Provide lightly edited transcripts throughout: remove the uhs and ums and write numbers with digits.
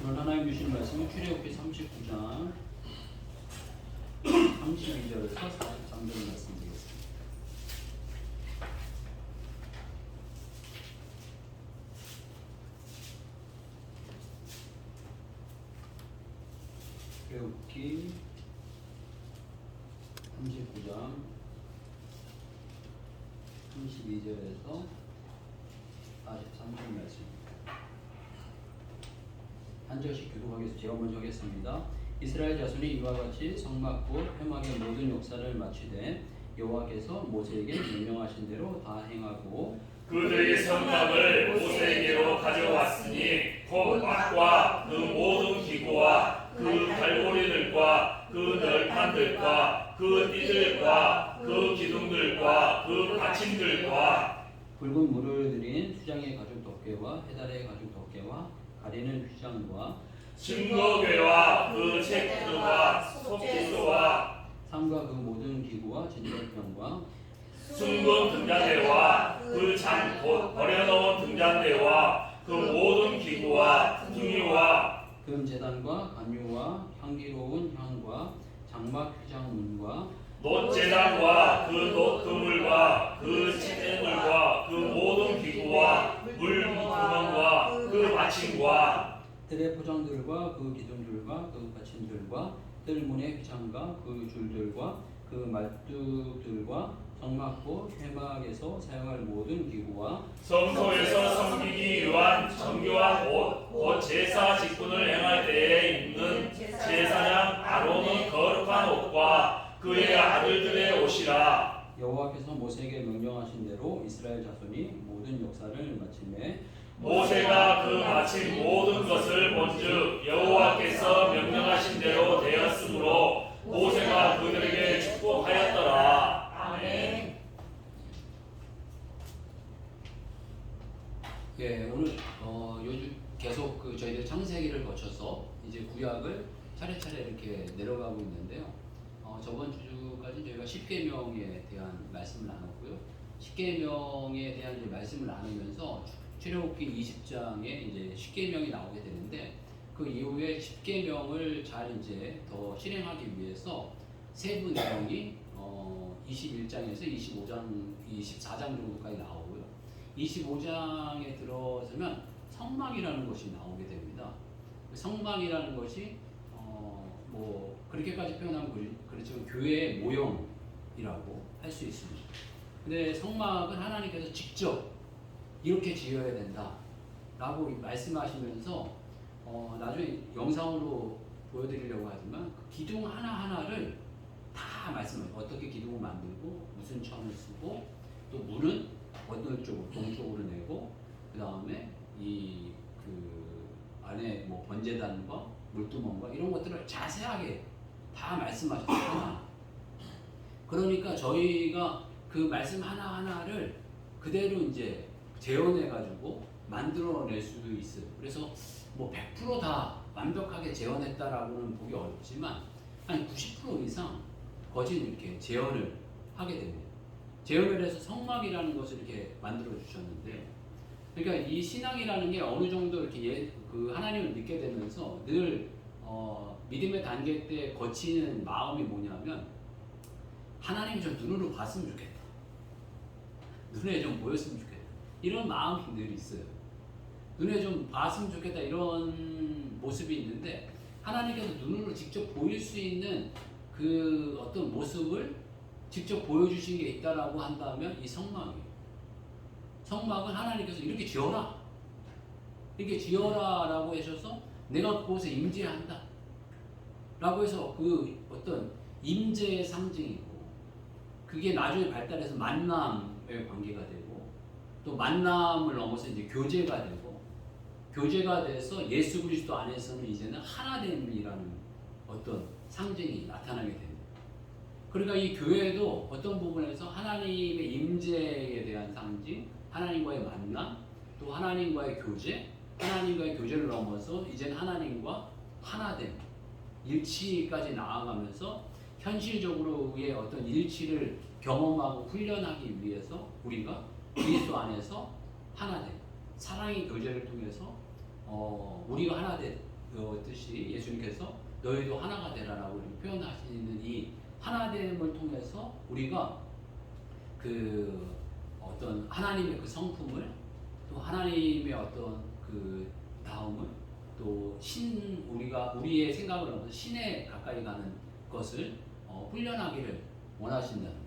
오늘 하나님 주신 말씀은 출애굽기 39장 32절에서 43절 말씀드리겠습니다. 출애굽기 39장 32절에서 43절 말씀입니다. 한 절씩 교독하겠습니다. 제가 먼저 하겠습니다. 이스라엘 자손이 이와 같이 성막고 회막의 모든 역사를 마치되 여호와께서 모세에게 명령하신 대로 다 행하고 그들이 성막을 모세에게로 가져왔으니 곧 막과 그 모든 기구와 그 갈고리들과 그 널판들과 그 띠들과 그 기둥들과 그 받침들과 붉은 물을 들인 수장의 가죽 덮개와 해달의 가죽 덮개와 가리는 휘장과 증거궤와 그 체크와 속기소와 상과 그 모든 기구와 진설병과 숭근 등잔대와 그 장 곧 버려놓은 등잔대와 그 모든 기구와 등이와 금 제단과 관유와 향기로운 향과 장막 휘장문과 놋제단과 그 놋그물과 그 채대물과 그 모든 기구와 물구멍과 그 받침과 뜰의 포장들과 그 기둥들과 그 받침들과 뜰문의 휘장과 그 줄들과 그 말뚝들과 성막고 회막에서 사용할 모든 기구와 성소에서 섬기기 위한 정교한 옷, 곧 제사 직분을 행할 때에 입는 제사장 아론의 거룩한 옷과 그의 아들들의 옷이라. 여호와께서 모세에게 명령하신 대로 이스라엘 자손이 모든 역사를 마침에 모세가 그 마친 모든 것을 본즉 여호와께서 명령하신 대로 되었으므로 모세가 그들에게 축복하였더라. 아멘. 예, 오늘 요즘 계속 저희들 창세기를 거쳐서 이제 구약을 차례차례 이렇게 내려가고 있는데요. 저번 주까지 저희가 십계명에 대한 말씀을 나눴고요. 십계명에 대한 이제 말씀을 나누면서 출애굽기 20장에 이제 십계명이 나오게 되는데 그 이후에 십계명을 잘 이제 더 실행하기 위해서 세부 내용이 21장에서 24장 정도까지 나오고요. 25장에 들어서면 성막이라는 것이 나오게 됩니다. 성막이라는 것이 뭐 그렇게까지 표현하면 그렇지만 교회의 모형이라고 할 수 있습니다. 근데 성막은 하나님께서 직접 이렇게 지어야 된다라고 말씀하시면서 나중에 영상으로 보여드리려고 하지만 그 기둥 하나하나를 다 말씀해요. 어떻게 기둥을 만들고 무슨 천을 쓰고 또 문은 어느 쪽으로 동쪽으로 내고 그 다음에 그 안에 뭐 번제단과 물두멍과 이런 것들을 자세하게 다 말씀하셨어요. 그러니까 저희가 그 말씀 하나하나를 그대로 이제 재현해가지고 만들어낼 수도 있어요. 그래서 뭐 100% 다 완벽하게 재현했다라고는 보기 어렵지만 한 90% 이상 거진 이렇게 재현을 하게 됩니다. 재현을 해서 성막이라는 것을 이렇게 만들어 주셨는데, 그러니까 이 신앙이라는 게 어느 정도 이렇게 그 하나님을 믿게 되면서 늘 믿음의 단계 때 거치는 마음이 뭐냐면 하나님이 좀 눈으로 봤으면 좋겠다. 눈에 좀 보였으면 좋겠다. 이런 마음이 늘 있어요. 눈에 좀 봤으면 좋겠다 이런 모습이 있는데 하나님께서 눈으로 직접 보일 수 있는 그 어떤 모습을 직접 보여주신 게 있다라고 한다면 이 성막이에요. 성막은 하나님께서 이렇게 지어라. 이렇게 지어라라고 하셔서 내가 그곳에 임재한다. 라고 해서 그 어떤 임재의 상징이고 그게 나중에 발달해서 만남의 관계가 되고 또 만남을 넘어서 이제 교제가 되고 교제가 돼서 예수 그리스도 안에서는 이제는 하나됨이라는 어떤 상징이 나타나게 됩니다. 그러니까 이 교회도 어떤 부분에서 하나님의 임재에 대한 상징, 하나님과의 만남, 또 하나님과의 교제, 하나님과의 교제를 넘어서 이제는 하나님과 하나됨, 일치까지 나아가면서 현실적으로의 어떤 일치를 경험하고 훈련하기 위해서 우리가 그리스도 안에서 하나됨, 사랑의 교제를 통해서 우리가 하나됨, 뜻이 예수님께서 너희도 하나가 되라라고 표현하시는 이 하나됨을 통해서 우리가 그 어떤 하나님의 그 성품을 또 하나님의 어떤 그 다음을 또 우리가 우리의 생각을 넘어서 신에 가까이 가는 것을 훈련하기를 원하신다는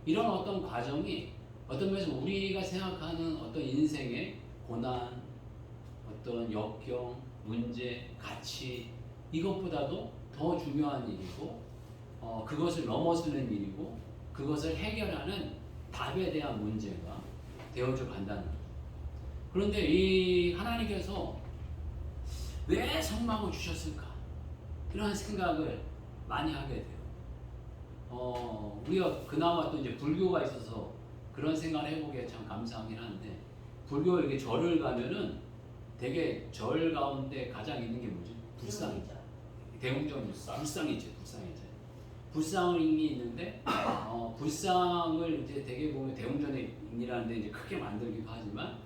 이런 어떤 과정이 어떤 면에서 우리가 생각하는 어떤 인생의 고난, 어떤 역경, 문제, 가치 이것보다도 더 중요한 일이고 그것을 넘어서는 일이고 그것을 해결하는 답에 대한 문제가 되어져 간다는 거죠. 그런데 이 하나님께서 왜 성막을 주셨을까? 이런 생각을 많이 하게 돼요. 우리가 그나마 또 이제 불교가 있어서 그런 생각을 해보기에 참 감사하긴 한데, 불교 이렇게 절을 가면은 되게 절 가운데 가장 있는 게 뭐지? 불상이죠. 대웅전 불상이죠. 불상이 있는데, 불상을 이제 되게 보면 대웅전이라는 데 이제 크게 만들기도 하지만,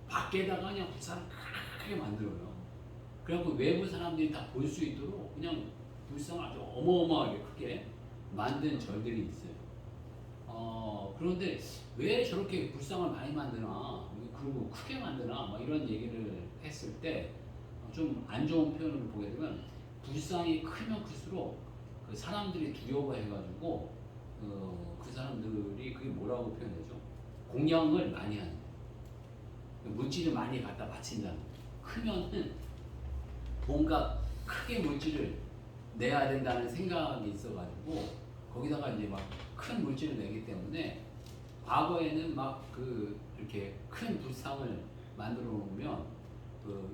밖에다가 그냥 불상을 크게 만들어요. 그래갖고 외부 사람들이 다 볼 수 있도록 그냥 불상을 아주 어마어마하게 크게 만든 절들이 있어요. 그런데 왜 저렇게 불상을 많이 만드나, 그리고 크게 만드나, 막 이런 얘기를 했을 때 좀 안 좋은 표현을 보게 되면 불상이 크면 클수록 그 사람들이 두려워해가지고 그 사람들이 그게 뭐라고 표현하죠? 공양을 많이 하는 거예요. 물질을 많이 갖다 바친다는 거예요. 크면은 뭔가 크게 물질을 내야 된다는 생각이 있어가지고 거기다가 이제 막 큰 물질을 내기 때문에 과거에는 막 이렇게 큰 불상을 만들어 놓으면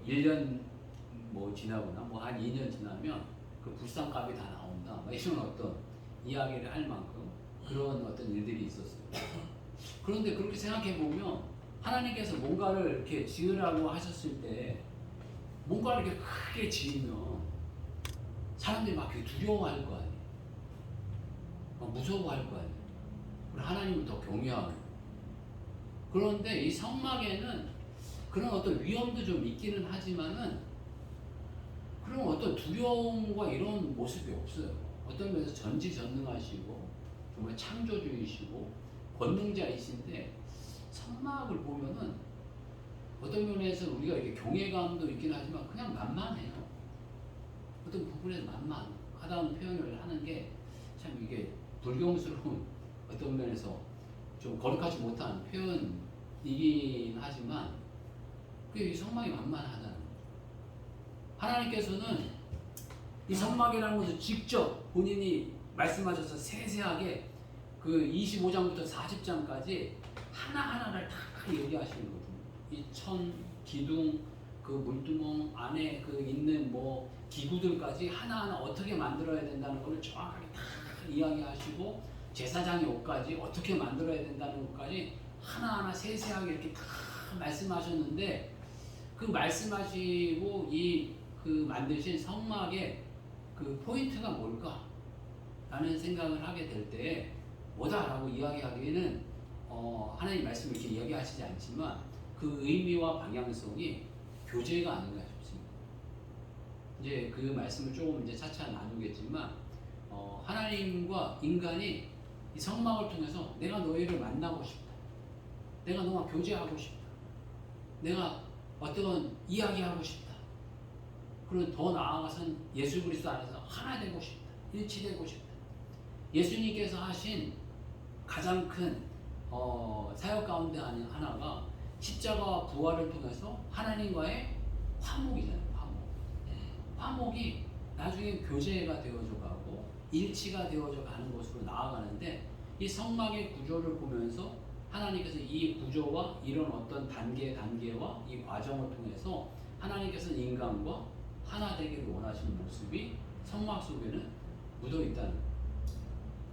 1년 뭐 지나거나 뭐 한 2년 지나면 그 불상 값이 다 나온다. 막 이런 어떤 이야기를 할 만큼 그런 어떤 일들이 있었어요. 그런데 그렇게 생각해 보면 하나님께서 뭔가를 이렇게 지으라고 하셨을 때 뭔가를 이렇게 크게 지으면 사람들이 막 두려워할 거 아니에요. 막 무서워할 거 아니에요. 그리고 하나님을 더 경외하고. 그런데 이 성막에는 그런 어떤 위험도 좀 있기는 하지만은 그런 어떤 두려움과 이런 모습이 없어요. 어떤 면에서 전지전능하시고 정말 창조주이시고 권능자이신데 성막을 보면은 어떤 면에서 우리가 이렇게 경외감도 있긴 하지만 그냥 만만해요. 어떤 부분에서 만만하다는 표현을 하는 게 참 이게 불경스러운 어떤 면에서 좀 거룩하지 못한 표현이긴 하지만 이 성막이 만만하다는 거예요. 하나님께서는 이 성막이라는 것을 직접 본인이 말씀하셔서 세세하게 그 25장부터 40장까지 하나하나를 다 얘기하시는 거거든요. 이 천, 기둥, 그 물두멍 안에 그 있는 뭐 기구들까지 하나하나 어떻게 만들어야 된다는 것을 정확하게 다 이야기하시고 제사장의 옷까지 어떻게 만들어야 된다는 것까지 하나하나 세세하게 이렇게 다 말씀하셨는데 그 말씀하시고 그 만드신 성막의 그 포인트가 뭘까? 라는 생각을 하게 될 때 뭐다라고 이야기하기에는 하나님 말씀을 이렇게 이야기하시지 않지만 그 의미와 방향성이 교제가 아닌가 싶습니다. 이제 그 말씀을 조금 이제 차차 나누겠지만 하나님과 인간이 이 성막을 통해서 내가 너희를 만나고 싶다. 내가 너와 교제하고 싶다. 내가 어떤 이야기하고 싶다. 그리고 더 나아가서는 예수 그리스도 안에서 하나 되고 싶다. 일치되고 싶다. 예수님께서 하신 가장 큰 사역 가운데 하나가 십자가와 부활을 통해서 하나님과의 화목이잖아요. 화목이 나중에 교제가 되어져 가고 일치가 되어져 가는 것으로 나아가는데 이 성막의 구조를 보면서 하나님께서 이 구조와 이런 어떤 단계와 이 과정을 통해서 하나님께서는 인간과 하나 되기를 원하시는 모습이 성막 속에는 묻어 있다는 거예요.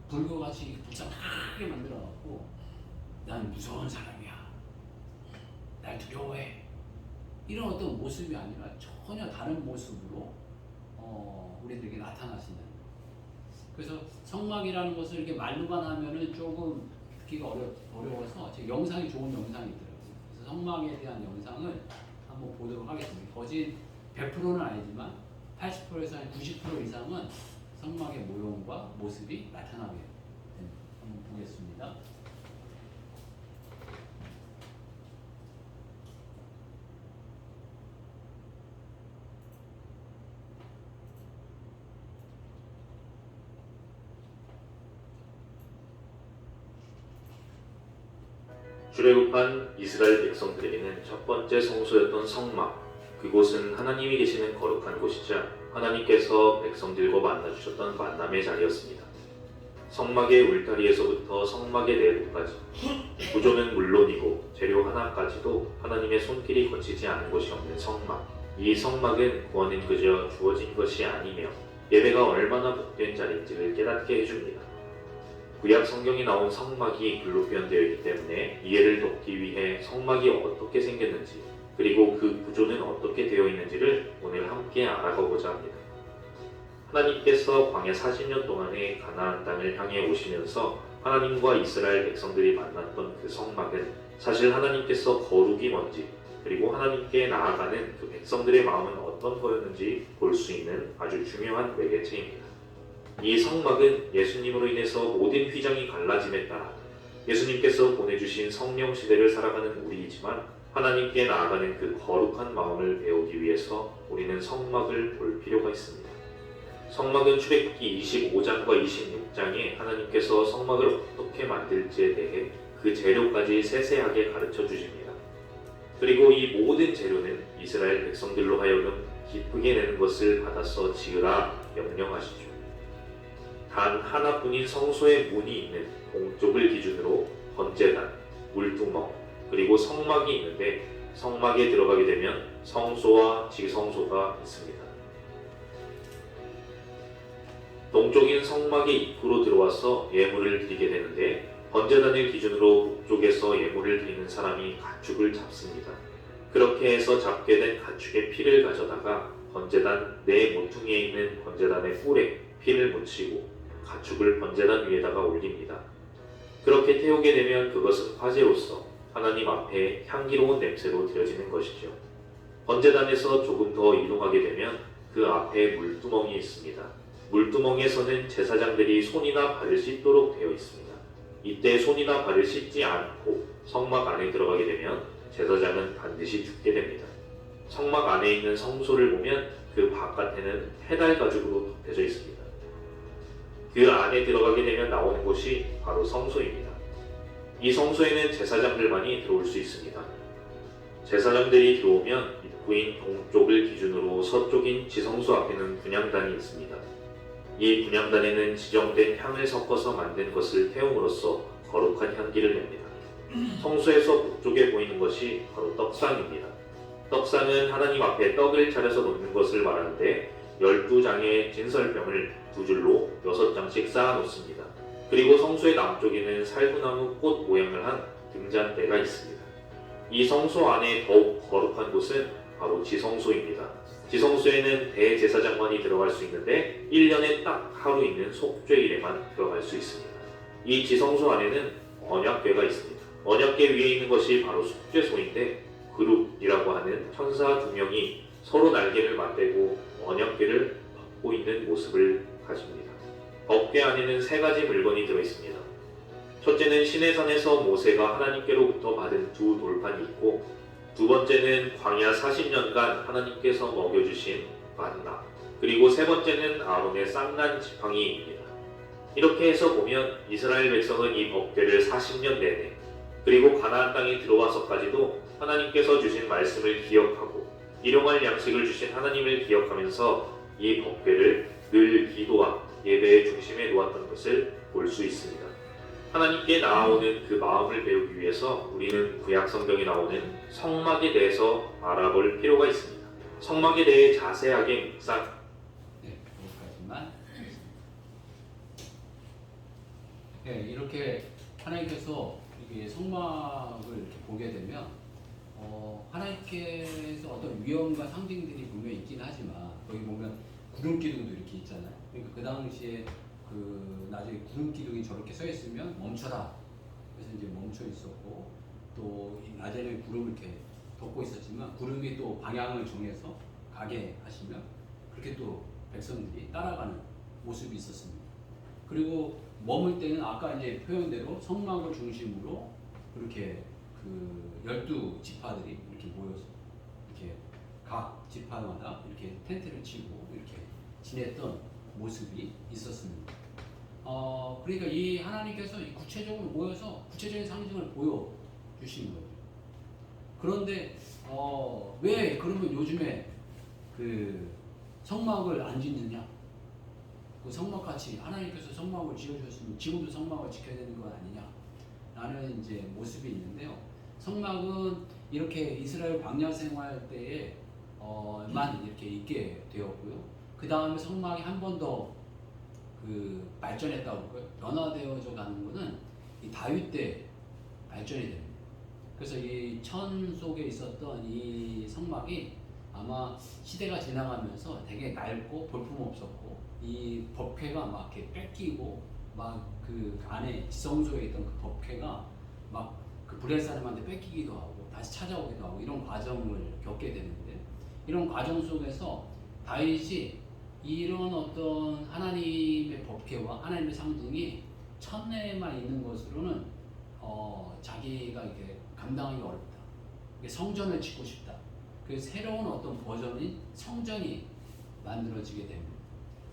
불교같이 불상 크게 만들어 갖고 난 무서운 사람이야. 날 두려워해. 이런 어떤 모습이 아니라 전혀 다른 모습으로 우리들에게 나타나신다는 거예요. 그래서 성막이라는 것을 이렇게 말로만 하면은 조금 듣기가 어려워서 제 영상이 좋은 영상이 있더라고요. 그래서 성막에 대한 영상을 한번 보도록 하겠습니다. 거진 100%는 아니지만 80%에서 한 90% 이상은 성막의 모형과 모습이 나타나게 됩니다. 한번 보겠습니다. 출애굽한 이스라엘 백성들에게는 첫 번째 성소였던 성막, 그곳은 하나님이 계시는 거룩한 곳이자 하나님께서 백성들과 만나주셨던 만남의 자리였습니다. 성막의 울타리에서부터 성막의 내부까지, 구조는 물론이고 재료 하나까지도 하나님의 손길이 거치지 않은 곳이 없는 성막. 이 성막은 구원은 그저 주어진 것이 아니며 예배가 얼마나 복된 자리인지를 깨닫게 해줍니다. 구약 성경이 나온 성막이 글로 표현되어 있기 때문에 이해를 돕기 위해 성막이 어떻게 생겼는지, 그리고 그 구조는 어떻게 되어 있는지를 오늘 함께 알아보고자 합니다. 하나님께서 광야 40년 동안의 가나안 땅을 향해 오시면서 하나님과 이스라엘 백성들이 만났던 그 성막은 사실 하나님께서 거룩이 뭔지, 그리고 하나님께 나아가는 그 백성들의 마음은 어떤 거였는지 볼 수 있는 아주 중요한 매개체입니다. 이 성막은 예수님으로 인해서 모든 휘장이 갈라짐에 따라 예수님께서 보내주신 성령 시대를 살아가는 우리이지만 하나님께 나아가는 그 거룩한 마음을 배우기 위해서 우리는 성막을 볼 필요가 있습니다. 성막은 출애굽기 25장과 26장에 하나님께서 성막을 어떻게 만들지에 대해 그 재료까지 세세하게 가르쳐 주십니다. 그리고 이 모든 재료는 이스라엘 백성들로 하여금 기쁘게 내는 것을 받아서 지으라 명령하시죠. 단 하나뿐인 성소의 문이 있는 동쪽을 기준으로 번제단, 물두멍, 그리고 성막이 있는데 성막에 들어가게 되면 성소와 지성소가 있습니다. 동쪽인 성막의 입구로 들어와서 예물을 드리게 되는데 번제단을 기준으로 북쪽에서 예물을 드리는 사람이 가축을 잡습니다. 그렇게 해서 잡게 된 가축의 피를 가져다가 번제단 내 모퉁이에 있는 번제단의 뿔에 피를 묻히고 가축을 번제단 위에다가 올립니다. 그렇게 태우게 되면 그것은 화제로서 하나님 앞에 향기로운 냄새로 드려지는 것이죠. 번제단에서 조금 더 이동하게 되면 그 앞에 물두멍이 있습니다. 물두멍에서는 제사장들이 손이나 발을 씻도록 되어 있습니다. 이때 손이나 발을 씻지 않고 성막 안에 들어가게 되면 제사장은 반드시 죽게 됩니다. 성막 안에 있는 성소를 보면 그 바깥에는 페달 가죽으로 덮여져 있습니다. 그 안에 들어가게 되면 나오는 곳이 바로 성소입니다. 이 성소에는 제사장들만이 들어올 수 있습니다. 제사장들이 들어오면 입구인 동쪽을 기준으로 서쪽인 지성소 앞에는 분향단이 있습니다. 이 분향단에는 지정된 향을 섞어서 만든 것을 태움으로써 거룩한 향기를 냅니다. 성소에서 북쪽에 보이는 것이 바로 떡상입니다. 떡상은 하나님 앞에 떡을 차려서 놓는 것을 말하는데 12장의 진설병을 두 줄로 6장씩 쌓아 놓습니다. 그리고 성소의 남쪽에는 살구나무 꽃 모양을 한 등잔대가 있습니다. 이 성소 안에 더욱 거룩한 곳은 바로 지성소입니다. 지성소에는 대제사장만이 들어갈 수 있는데 1년에 딱 하루 있는 속죄일에만 들어갈 수 있습니다. 이 지성소 안에는 언약궤가 있습니다. 언약궤 위에 있는 것이 바로 속죄소인데 그룹이라고 하는 천사 2명이 서로 날개를 맞대고 언약궤를 덮고 있는 모습을 가집니다. 법궤 안에는 3가지 물건이 들어있습니다. 첫째는 시내산에서 모세가 하나님께로부터 받은 2 돌판이 있고, 두 번째는 광야 40년간 하나님께서 먹여주신 만나, 그리고 세 번째는 아론의 쌍난 지팡이입니다. 이렇게 해서 보면 이스라엘 백성은 이 법궤를 40년 내내, 그리고 가나안 땅에 들어와서까지도 하나님께서 주신 말씀을 기억하고 일용할 양식을 주신 하나님을 기억하면서 이 법궤를 늘 기도와 예배의 중심에 놓았던 것을 볼 수 있습니다. 하나님께 나아오는 그 마음을 배우기 위해서 우리는 구약 성경에 나오는 성막에 대해서 알아볼 필요가 있습니다. 성막에 대해 자세하게 묵상. 네, 여기까지만. 네, 이렇게 하나님께서 이게 성막을 이렇게 보게 되면 하나님께서 어떤 위엄과 상징들이 분명히 있긴 하지만 거기 보면 구름 기둥도 이렇게 있잖아요. 그러니까 그 당시에 그 나중에 구름 기둥이 저렇게 서 있으면 멈춰라. 그래서 이제 멈춰 있었고 또 낮에는 구름을 이렇게 덮고 있었지만 구름이 또 방향을 정해서 가게 하시면 그렇게 또 백성들이 따라가는 모습이 있었습니다. 그리고 머물 때는 아까 이제 표현대로 성막을 중심으로 그렇게 그 12지파들이 이렇게 모여서 이렇게 각 지파마다 이렇게 텐트를 치고 이렇게 지냈던 모습이 있었습니다. 그러니까 이 하나님께서 이 구체적으로 모여서 구체적인 상징을 보여주신 거죠. 그런데 왜 그러면 요즘에 그 성막을 안 짓느냐? 그 성막같이 하나님께서 성막을 지어주셨으면 지금도 성막을 지켜야 되는 건 아니냐? 라는 이제 모습이 있는데요. 성막은 이렇게 이스라엘 광야 생활 때에 만 이렇게 있게 되었고요. 그 다음에 성막이 한 번 더 그 발전했다고 그럴까요? 변화되어져 가는 것은 이 다윗 때 발전이 됩니다. 그래서 이 천 속에 있었던 이 성막이 아마 시대가 지나가면서 되게 낡고 볼품없었고 이 법궤가 막 이렇게 뺏기고 막 그 안에 지성소에 있던 그 법궤가 막 그 브렛사람한테 뺏기기도 하고 다시 찾아오기도 하고 이런 과정을 겪게 되는데 이런 과정 속에서 다윗이 이런 어떤 하나님의 법궤와 하나님의 상징이 천내에만 있는 것으로는 자기가 이렇게 감당하기 어렵다. 성전을 짓고 싶다. 그 새로운 어떤 버전인 성전이 만들어지게 됩니다.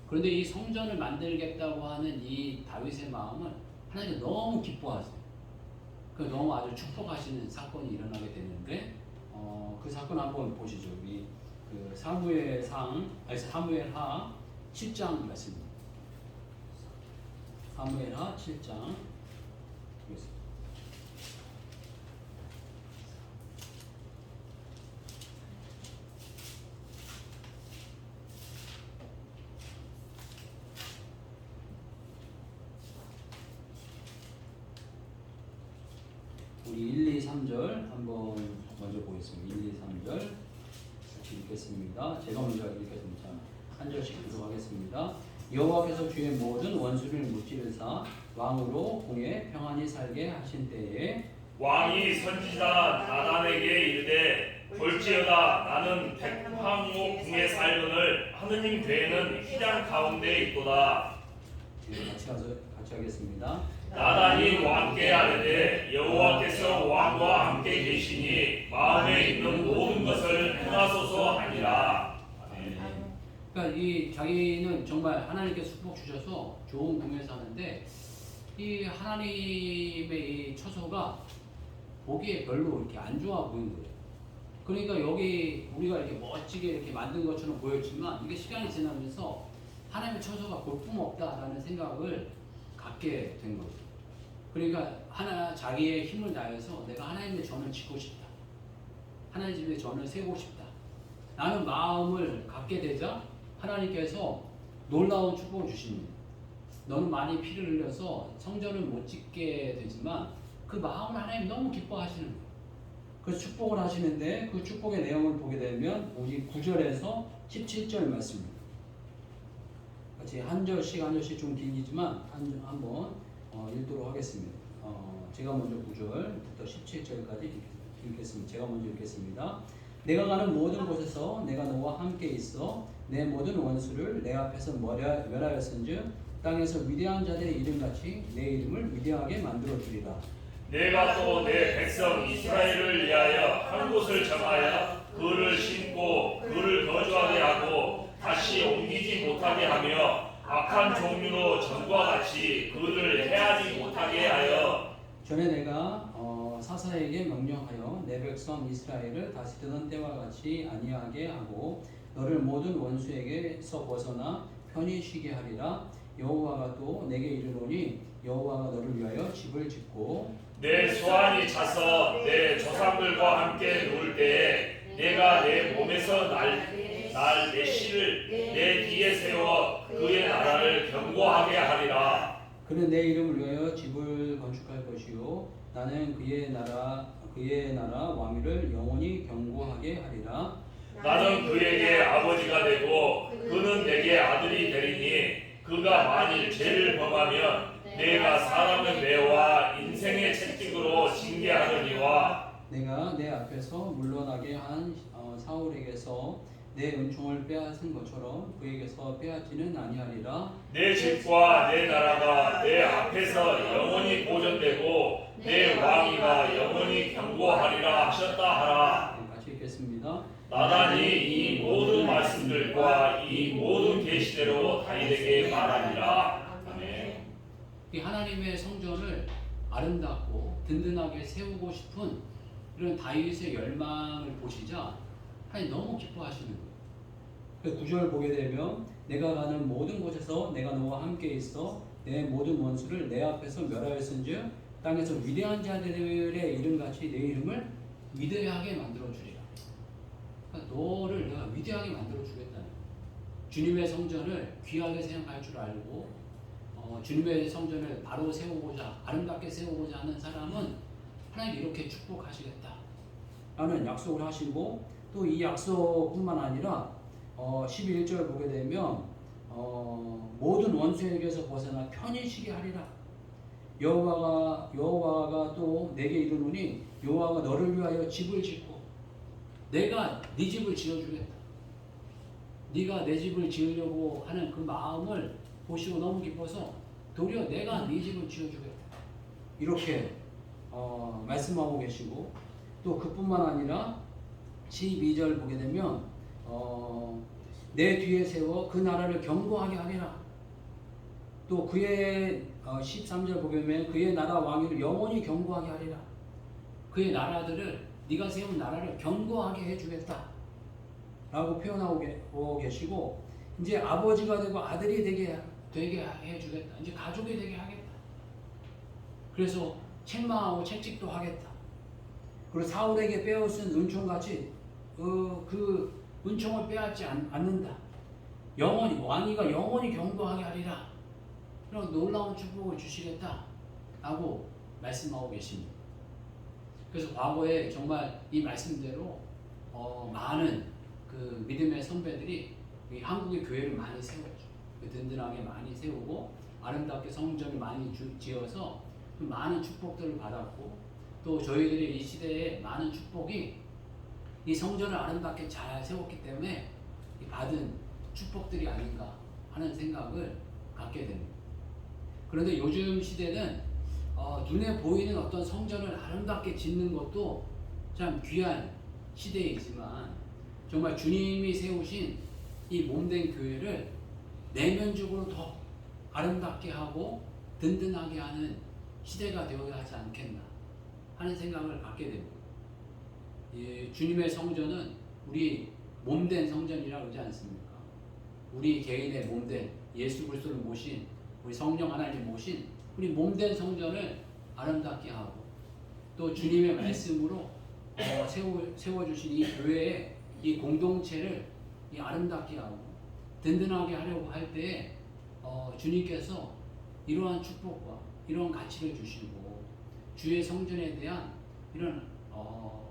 그런데 이 성전을 만들겠다고 하는 이 다윗의 마음을 하나님이 너무 기뻐하세요. 그 너무 아주 축복하시는 사건이 일어나게 되는데 그 사건 한번 보시죠. 우리 그 사무엘하 7장 말씀입니다. 사무엘하 7장 보겠습니다. 우리 1, 2, 3절 한번 먼저 보겠습니다. 1, 2, 3절 같이 읽겠습니다. 제가 먼저 읽겠습니다. 한 절씩 기도하겠습니다. 여호와께서 주의 모든 원수를 무찌르사 왕으로 공에 평안히 살게 하신 때에 왕이 선지자 나단에게 이르되 볼지어다 나는 백황목 궁에 살거늘 하느님 괴는 휘장 가운데 있도다. 같이 하겠습니다. 나단이 왕께 아뢰되 여호와께서 왕과 함께 계시니 마음에 있는 모든 것을 행하소서 하니라. 그러니까 이 자기는 정말 하나님께 축복 주셔서 좋은 궁에 사는데 이 하나님의 이 처소가 보기에 별로 이렇게 안 좋아 보이는 거예요. 그러니까 여기 우리가 이렇게 멋지게 이렇게 만든 것처럼 보였지만 이게 시간이 지나면서 하나님의 처소가 볼품없다라는 생각을 갖게 된 거죠. 그러니까 자기의 힘을 다해서 내가 하나님의 전을 짓고 싶다. 하나님 집에 전을 세우고 싶다. 라는 마음을 갖게 되자 하나님께서 놀라운 축복을 주십니다. 너는 많이 피를 흘려서 성전을 못 짓게 되지만 그 마음을 하나님 너무 기뻐하시는 거예요. 그 축복을 하시는데 그 축복의 내용을 보게 되면 우리 9절에서 17절 말씀입니다. 같이 한 절씩 좀 길지만 한번 읽도록 하겠습니다. 제가 먼저 9절부터 17절까지 읽겠습니다. 제가 먼저 읽겠습니다. 내가 가는 모든 곳에서 내가 너와 함께 있어 내 모든 원수를 내 앞에서 멸하였은즉 땅에서 위대한 자들의 이름같이 내 이름을 위대하게 만들어 주리라. 내가 또 내 백성 이스라엘을 위하여 한 곳을 정하여 그를 심고 그를 거주하게 하고 다시 옮기지 못하게 하며 악한 종류로 전과 같이 그를 해하지 못하게 하여 전에 내가 사사에게 명령하여 내 백성 이스라엘을 다스리던 때와 같이 아니하게 하고 너를 모든 원수에게서 벗어나 편히 쉬게 하리라. 여호와가 또 내게 이르노니 여호와가 너를 위하여 집을 짓고 내 소환이 차서 내 조상들과 함께 누울 때에 내가 내 몸에서 내 씨를 내 뒤에 세워 그의 나라를 견고하게 하리라. 그는 내 이름을 위하여 집을 건축할 것이요 나는 그의 나라 왕위를 영원히 견고하게 하리라. 나는 그에게 아버지가 되고 그는 내게 아들이 되리니 그가 만일 죄를 범하면 내가 사람의 매와 인생의 채찍으로 징계하느니와 내가 내 앞에서 물러나게 한 사울에게서 내 은총을 빼앗은 것처럼 그에게서 빼앗지는 아니하리라. 내 집과 내 나라가 내 앞에서 영원히 보존되고 내 왕위가 영원히 견고하리라 하셨다 하라. 네, 같이 읽겠습니다. 나단이 이 모든 말씀들과 이 모든 계시대로 다윗에게 말하니라. 아멘. 이 하나님의 성전을 아름답고 든든하게 세우고 싶은 이런 다윗의 열망을 보시자 하나님 너무 기뻐하시는 거예요. 그 구절을 보게 되면 내가 가는 모든 곳에서 내가 너와 함께 있어 내 모든 원수를 내 앞에서 멸하였은즉 땅에서 위대한 자들의 이름같이 내 이름을 위대하게 만들어 주리라. 그러니까 너를 내가 위대하게 만들어 주겠다는 거예요. 주님의 성전을 귀하게 생각할 줄 알고 주님의 성전을 바로 세우고자 아름답게 세우고자 하는 사람은 하나님 이렇게 축복하시겠다 라는 약속을 하시고 또 이 약속뿐만 아니라 11절 보게 되면 모든 원수에게서 벗어나 편히 쉬게 하리라. 여호와가 또 내게 이르노니 여호와가 너를 위하여 집을 짓고 내가 네 집을 지어주겠다. 네가 내 집을 지으려고 하는 그 마음을 보시고 너무 기뻐서 도리어 내가 네 집을 지어주겠다. 이렇게 말씀하고 계시고 또 그뿐만 아니라 12절 보게 되면 내 뒤에 세워 그 나라를 견고하게 하리라. 또 그의 13절 보게 되면 그의 나라 왕위를 영원히 견고하게 하리라. 그의 나라들을 네가 세운 나라를 견고하게 해주겠다 라고 표현하고 계시고 이제 아버지가 되고 아들이 되게 해주겠다. 이제 가족이 되게 하겠다. 그래서 책망하고 채찍도 하겠다. 그리고 사울에게 빼앗은 은총같이 그 은총을 빼앗지 않는다. 영원히 왕위가 영원히 견고하게 하리라. 이런 놀라운 축복을 주시겠다 라고 말씀하고 계십니다. 그래서 과거에 정말 이 말씀대로 많은 그 믿음의 선배들이 한국의 교회를 많이 세웠죠. 든든하게 많이 세우고 아름답게 성전을 많이 지어서 많은 축복들을 받았고 또 저희들이 이 시대에 많은 축복이 이 성전을 아름답게 잘 세웠기 때문에 받은 축복들이 아닌가 하는 생각을 갖게 됩니다. 그런데 요즘 시대는 눈에 보이는 어떤 성전을 아름답게 짓는 것도 참 귀한 시대이지만 정말 주님이 세우신 이 몸된 교회를 내면적으로 더 아름답게 하고 든든하게 하는 시대가 되어야 하지 않겠나 하는 생각을 갖게 됩니다. 주님의 성전은 우리 몸된 성전이라고 그러지 않습니까? 우리 개인의 몸된 예수 그리스도를 모신 우리 성령 하나님 모신 우리 몸된 성전을 아름답게 하고 또 주님의 말씀으로 세워주신 이 교회의 이 공동체를 이 아름답게 하고 든든하게 하려고 할 때에 주님께서 이러한 축복과 이러한 가치를 주시고 주의 성전에 대한 이런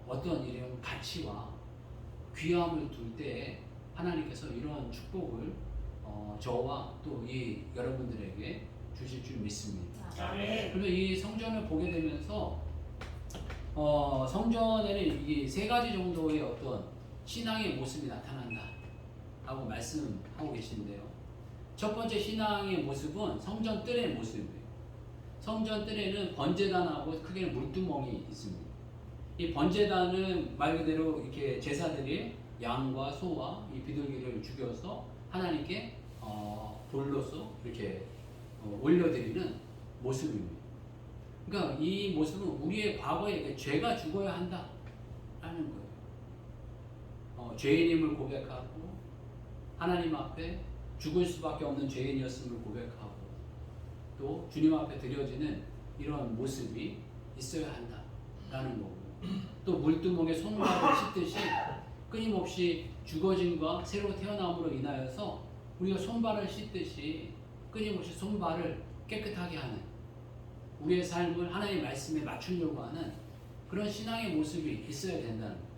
어떤 이런 가치와 귀함을 둘 때에 하나님께서 이러한 축복을 저와 또 이 여러분들에게 주실 줄 믿습니다. 아멘. 그러면 이 성전을 보게 되면서 성전에는 이 세 가지 정도의 어떤 신앙의 모습이 나타난다 하고 말씀하고 계신데요. 첫 번째 신앙의 모습은 성전 뜰의 모습이에요. 성전 뜰에는 번제단하고 크게는 물두멍이 있습니다. 이 번제단은 말 그대로 이렇게 제사들이 양과 소와 이 비둘기를 죽여서 하나님께 돌로서 이렇게 올려드리는 모습입니다. 그러니까 이 모습은 우리의 과거에 죄가 죽어야 한다라는 거예요. 죄인임을 고백하고 하나님 앞에 죽을 수밖에 없는 죄인이었음을 고백하고 또 주님 앞에 드려지는 이런 모습이 있어야 한다라는 거고 또 물두멍에 손발을 씻듯이 끊임없이 죽어짐과 새로 태어남으로 인하여서 우리가 손발을 씻듯이 끊임없이 손발을 깨끗하게 하는 우리의 삶을 하나님의 말씀에 맞추려고 하는 그런 신앙의 모습이 있어야 된다는 거예요.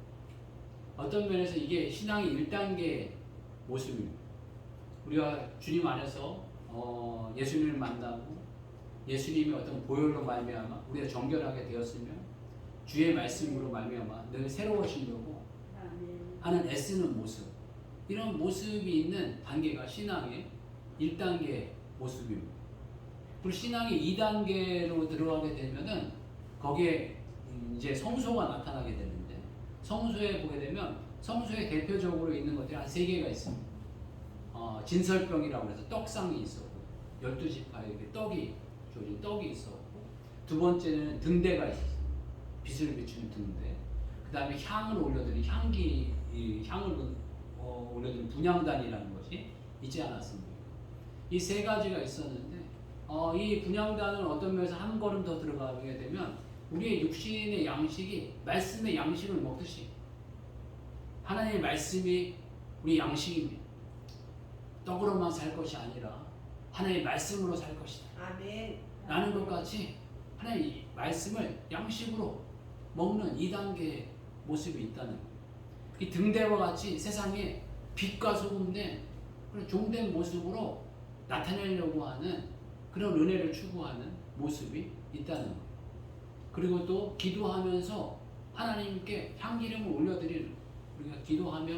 어떤 면에서 이게 신앙의 1단계 모습입니다. 우리가 주님 안에서 예수님을 만나고 예수님의 어떤 보혈로 말미암아 우리가 정결하게 되었으면 주의 말씀으로 말미암아 늘 새로워지려고 하는 애쓰는 모습 이런 모습이 있는 단계가 신앙의 1단계 모습입니다. 그리고 신앙의 2단계로 들어가게 되면은 거기에 이제 성소가 나타나게 되는데, 성소에 보게 되면 성소에 대표적으로 있는 것들이 한 3개가 있습니다. 진설병이라고 해서 떡상이 있었고, 12지파에게 떡이 주어진 떡이 있었고, 두 번째는 등대가 있었어요. 빛을 비추는 등대. 그 다음에 향을 올려드린 향을 올려드린 분향단이라는 것이 있지 않았습니까? 이 3가지가 있었는데, 이 분향단은 어떤 면에서 한 걸음 더 들어가게 되면 우리의 육신의 양식이 말씀의 양식을 먹듯이 하나님의 말씀이 우리 양식입니다. 떡으로만 살 것이 아니라 하나님의 말씀으로 살 것이다. 아멘. 라는 것 같이 하나님의 말씀을 양식으로 먹는 2단계의 모습이 있다는 거예요. 이 등대와 같이 세상에 빛과 소금된 그런 종된 모습으로 나타내려고 하는 그런 은혜를 추구하는 모습이 있다는 거예요. 그리고 또 기도하면서 하나님께 향기름을 올려드리는, 우리가 기도하며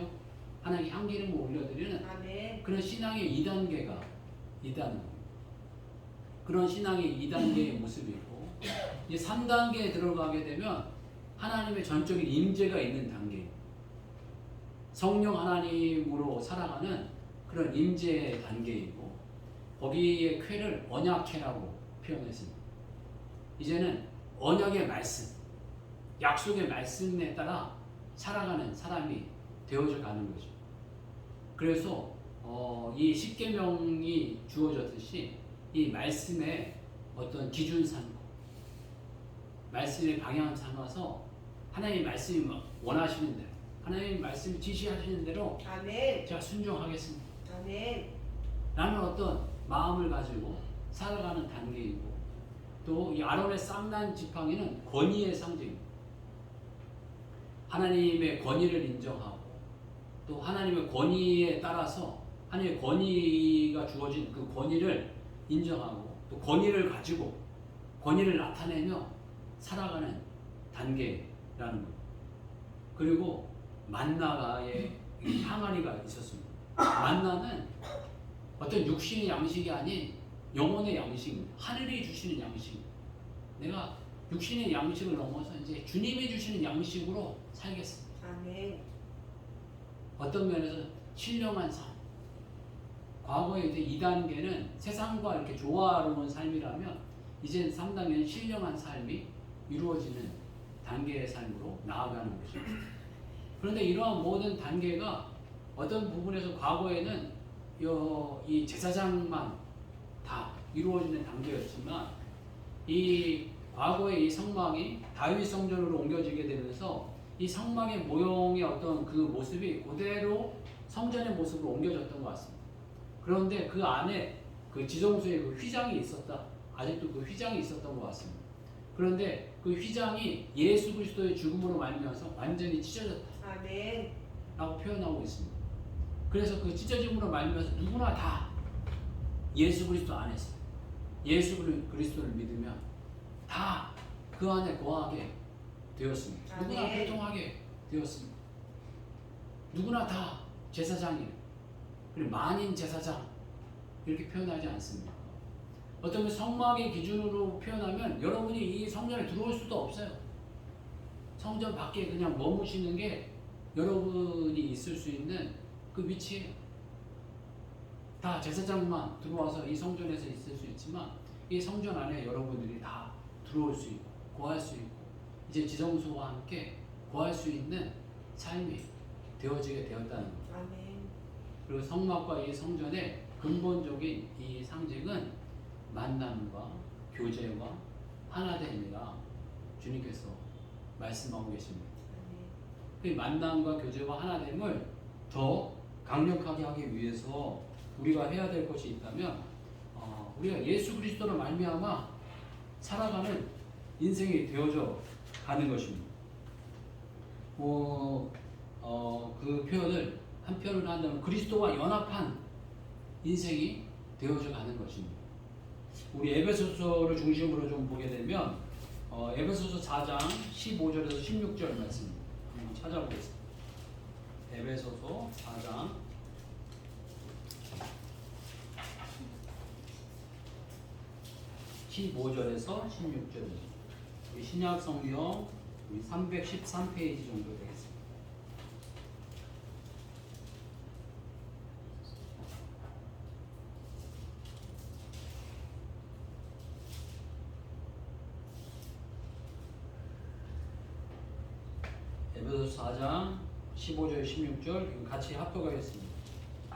하나님께 향기름을 올려드리는 아멘. 그런 신앙의 2단계가 있다는 거예요. 그런 신앙의 2단계의 모습이 있고, 이제 3단계에 들어가게 되면 하나님의 전적인 임재가 있는 단계, 성령 하나님으로 살아가는 그런 임재의 단계이고, 거기에 쾌를 언약회라고 표현했습니다. 이제는 언약의 말씀, 약속의 말씀에 따라 살아가는 사람이 되어져 가는 거죠. 그래서 이 십계명이 주어졌듯이 이 말씀의 어떤 기준 삼고 말씀의 방향 삼아서 하나님의 말씀이 원하시는 대로, 하나님의 말씀이 지시하시는 대로 아멘. 제가 순종하겠습니다 아멘. 라는 어떤 마음을 가지고 살아가는 단계이고, 또 이 아론의 쌍난 지팡이는 권위의 상징입니다. 하나님의 권위를 인정하고, 또 하나님의 권위에 따라서 하나님의 권위가 주어진 그 권위를 인정하고, 또 권위를 가지고 권위를 나타내며 살아가는 단계라는 거예요. 그리고 만나의 항아리가 있었습니다. 만나는 어떤 육신의 양식이 아닌 영혼의 양식입니다. 하늘이 주시는 양식입니다. 내가 육신의 양식을 넘어서 이제 주님이 주시는 양식으로 살겠습니다. 아멘. 어떤 면에서 신령한 삶. 과거에 이제 2단계는 세상과 이렇게 조화로운 삶이라면, 이제 3단계는 신령한 삶이 이루어지는 단계의 삶으로 나아가는 것입니다. 그런데 이러한 모든 단계가 어떤 부분에서 과거에는 이 제사장만 다 이루어지는 단계였지만, 이 과거의 이 성막이 다윗 성전으로 옮겨지게 되면서 이 성막의 모형의 어떤 그 모습이 그대로 성전의 모습으로 옮겨졌던 것 같습니다. 그런데 그 안에 그 지성소에 그 휘장이 있었다. 아직도 그 휘장이 있었던 것 같습니다. 그런데 그 휘장이 예수 그리스도의 죽음으로 말미암아서 완전히 찢어졌다 아멘. 라고 표현하고 있습니다. 그래서 그 찢어짐으로 말미암아서 누구나 다 예수 그리스도 안에서 예수 그리스도를 믿으면 다 그 안에 거하게 되었습니다. 누구나 아멘. 교통하게 되었습니다. 누구나 다 제사장이에요. 그리고 만인 제사장 이렇게 표현하지 않습니까? 어떤 성막의 기준으로 표현하면 여러분이 이 성전에 들어올 수도 없어요. 성전 밖에 그냥 머무시는 게 여러분이 있을 수 있는 그 위치예요. 다 제사장만 들어와서 이 성전에서 있을 수 있지만, 이 성전 안에 여러분들이 다 들어올 수 있고 거할 수 있고 이제 지성소와 함께 거할 수 있는 삶이 되어지게 되었다는 거죠. 아멘. 그리고 성막과 이 성전의 근본적인 이 상징은 만남과 교제와 하나됨이라 주님께서 말씀하고 계십니다. 그 만남과 교제와 하나됨을 더 강력하게 하기 위해서 우리가 해야 될 것이 있다면, 우리가 예수 그리스도로 말미암아 살아가는 인생이 되어져 가는 것입니다. 그 표현을 한편으로 한다면 그리스도와 연합한 인생이 되어져 가는 것입니다. 우리 에베소서를 중심으로 좀 보게 되면 에베소서 4장 15절에서 16절 말씀 한번 찾아보겠습니다. 에베소서 4장 15절에서 16절입니다. 우리 신약 성경 313페이지 정도 되겠습니다. 에베소서 4장 15절 16절 같이 합독하겠습니다.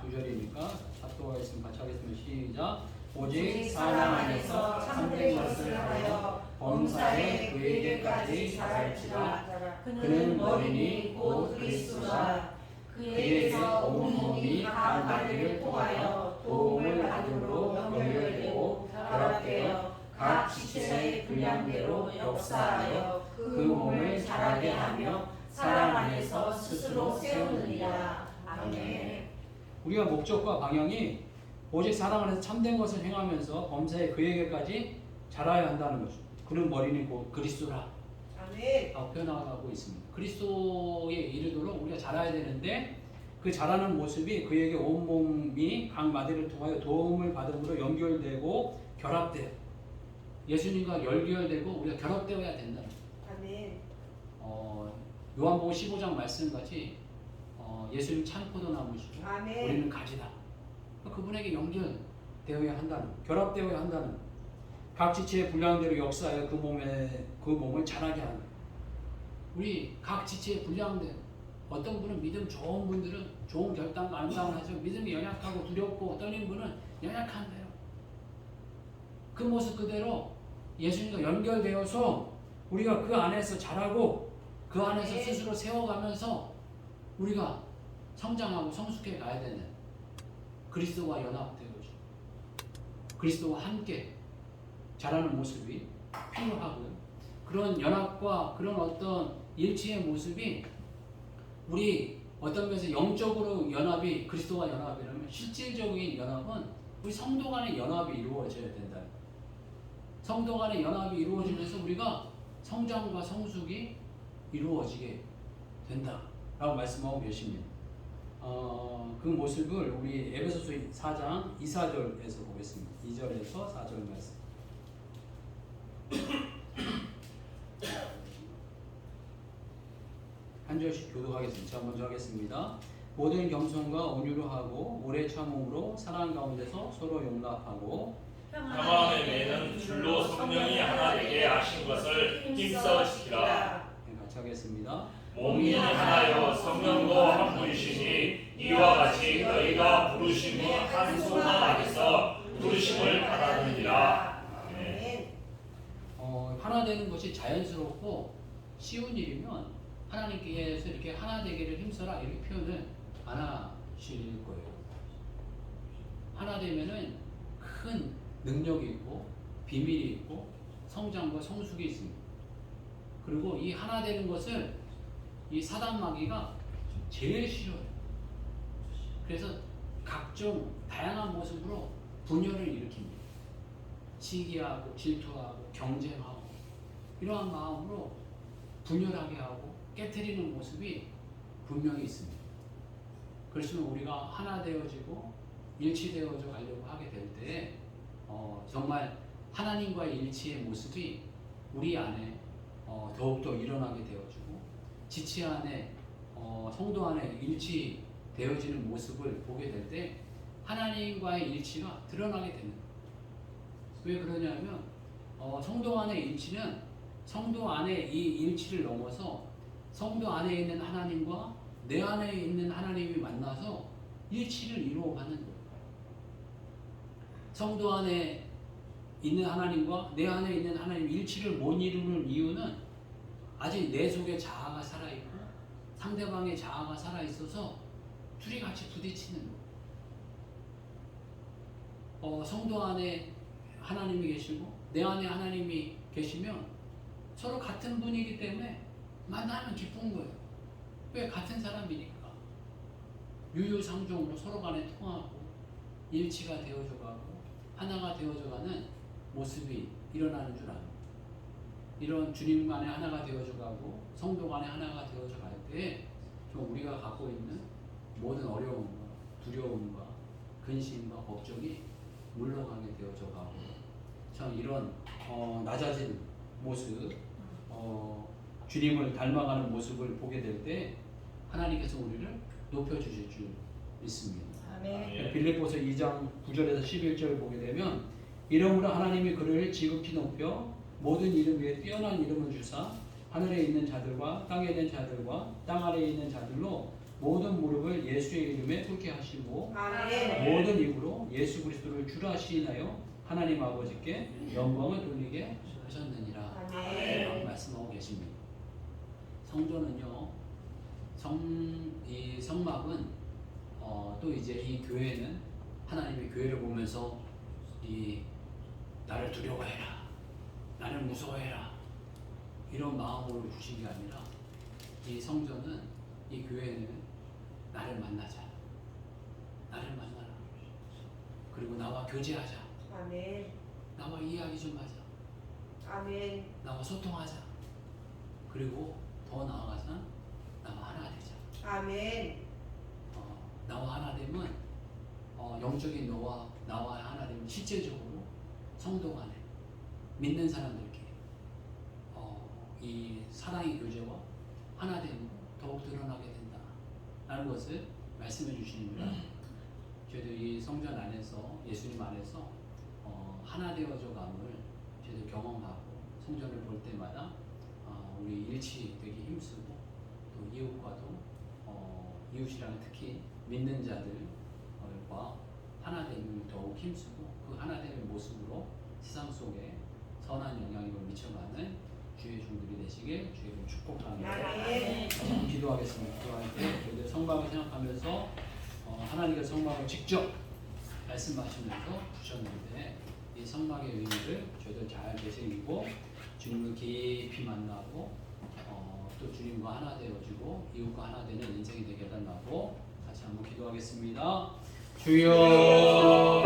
두 절이니까 합독하겠습니다. 같이 하겠습니다. 시작. 오직 사랑 안에서 참된 것을 하여 범사에 그에게까지 자랄지라. 그는 머리니 곧 그리스도라. 그에게서 온 몸이 각 마디를 통하여 도움을 받음으로 연결되고 결합되어 각 지체의 분량대로 역사하여 그 몸을 자라게 하며 사랑 안에서 스스로 세우느니라. 아멘. 우리가 목적과 방향이 오직 사랑 안에서 참된 것을 행하면서 범사에 그에게까지 자라야 한다는 거죠. 그는 머리니 곧 그리스도라. 아멘. 라고 표현하고 있습니다. 그리스도에 이르도록 우리가 자라야 되는데 그 자라는 모습이 그에게 온몸이 각 마디를 통하여 도움을 받음으로 연결되고 결합돼요. 예수님과 연결되고 우리가 결합되어야 된다. 아멘. 요한복음 15장 말씀같이 예수님 참 포도나무시고 아멘. 우리는 가지다. 그분에게 연결되어야 한다는, 결합되어야 한다는, 각 지체의 분량대로 역사하여 그 몸을 자라게 하는. 우리 각 지체의 분량대로 어떤 분은 믿음 좋은 분들은 좋은 결단 안당을 하죠. 믿음이 연약하고 두렵고 떨린 분은 연약한 대로 그 모습 그대로 예수님과 연결되어서 우리가 그 안에서 자라고 그 안에서 네. 스스로 세워가면서 우리가 성장하고 성숙해 가야 되는 그리스도와 연합되어져 그리스도와 함께 자라는 모습이 필요하고요. 그런 연합과 그런 어떤 일치의 모습이 우리 어떤 면에서 영적으로 연합이 그리스도와 연합이라면 실질적인 연합은 우리 성도 간의 연합이 이루어져야 된다. 성도 간의 연합이 이루어지면서 우리가 성장과 성숙이 이루어지게 된다라고 말씀하고 계십니다. 그 모습을 우리 에베소서 4장 2, 4절에서 보겠습니다. 2절에서 4절 말씀. 한 절씩 교독하겠습니다. 자, 먼저 하겠습니다. 모든 겸손과 온유로 하고 오래 참음으로 사랑 가운데서 서로 용납하고 평안의 매는 줄로 성령이 하나 되게 하신 것을 힘써 지키라. 네, 같이 하겠습니다. 몸이 하나여 성령도 한 분이시니 이와 같이 너희가 부르심의 한 소망 안에서 부르심을 받았느니라. 아멘. 하나 되는 것이 자연스럽고 쉬운 일이면 하나님께서 이렇게 하나 되기를 힘써라 이렇게 표현을 안 하실 거예요. 하나 되면은 큰 능력이 있고 비밀이 있고 성장과 성숙이 있습니다. 그리고 이 하나 되는 것을 이 사단 마귀가 제일 싫어해요. 그래서 각종 다양한 모습으로 분열을 일으킵니다. 시기하고 질투하고 경쟁하고 이러한 마음으로 분열하게 하고 깨트리는 모습이 분명히 있습니다. 그렇지만 우리가 하나 되어지고 일치되어져 가려고 하게 될 때 정말 하나님과의 일치의 모습이 우리 안에 더욱더 일어나게 되어지고 지체 안에 성도 안에 일치되어지는 모습을 보게 될 때 하나님과의 일치가 드러나게 됩니다. 왜 그러냐면 성도 안의 일치는 성도 안에 이 일치를 넘어서 성도 안에 있는 하나님과 내 안에 있는 하나님이 만나서 일치를 이루어가는 거예요. 성도 안에 있는 하나님과 내 안에 있는 하나님 일치를 못 이루는 이유는 아직 내 속에 자아가 살아있고 상대방의 자아가 살아있어서 둘이 같이 부딪히는 거예요. 성도 안에 하나님이 계시고 내 안에 하나님이 계시면 서로 같은 분이기 때문에 만나면 기쁜 거예요. 왜? 같은 사람이니까. 유유상종으로 서로 간에 통하고 일치가 되어져가고 하나가 되어져가는 모습이 일어나는 줄 압니다. 이런 주님 간에 하나가 되어져가고 성도 간에 하나가 되어져갈 때 좀 우리가 갖고 있는 모든 어려움과 두려움과 근심과 걱정이 물러가게 되어져가고 참 이런 낮아진 모습, 주님을 닮아가는 모습을 보게 될 때 하나님께서 우리를 높여주실 줄 믿습니다. 아멘. 빌립보서 2장 9절에서 11절을 보게 되면 이러므로 하나님이 그를 지극히 높여 모든 이름 위에 뛰어난 이름을 주사 하늘에 있는 자들과 땅에 있는 자들과 땅 아래에 있는 자들로 모든 무릎을 예수의 이름에 꿇게 하시고 아멘. 모든 입으로 예수 그리스도를 주라 시인하여 하나님 아버지께 영광을 돌리게 하셨느니라 아멘. 라고 말씀하고 계십니다. 성전은요, 이 성막은 또 이제 이 교회는 하나님의 교회를 보면서 이 나를 두려워해라, 나를 무서워해라 이런 마음으로 주신 게 아니라 이 성전은, 이 교회는 나를 만나자, 나를 만나라, 그리고 나와 교제하자, 아멘. 나와 이야기 좀 하자, 아멘. 나와 소통하자, 그리고 더 나아가서 나와 하나 되자. 아멘. 나와 하나 되면 영적인 나와 하나 되면 실제적으로 성도 간에 믿는 사람들끼리 이 사랑의 교제와 하나 됨으로 더욱 드러나게 된다 라는 것을 말씀해 주시니까 저희도 이 성전 안에서, 예수님 안에서 하나 되어져 감을 저희도 경험하고 성전을 볼 때마다 우리 일치되기 힘쓰고 또 이웃과도 이웃이랑 특히 믿는 자들과 하나됨을 더욱 힘쓰고 그 하나됨의 모습으로 세상 속에 선한 영향력을 미쳐가는 주의 종들이 되시길 주의를 축복합니다. 아멘. 기도하겠습니다. 기도할 때 저희들 성막을 생각하면서 하나님의 성막을 직접 말씀하시면서 주셨는데 이 성막의 의미를 저희들 잘 되새기고 주님을 깊이 만나고 또 주님과 하나 되어지고 이웃과 하나 되는 인생이 되게 해달라고 같이 한번 기도하겠습니다. 주여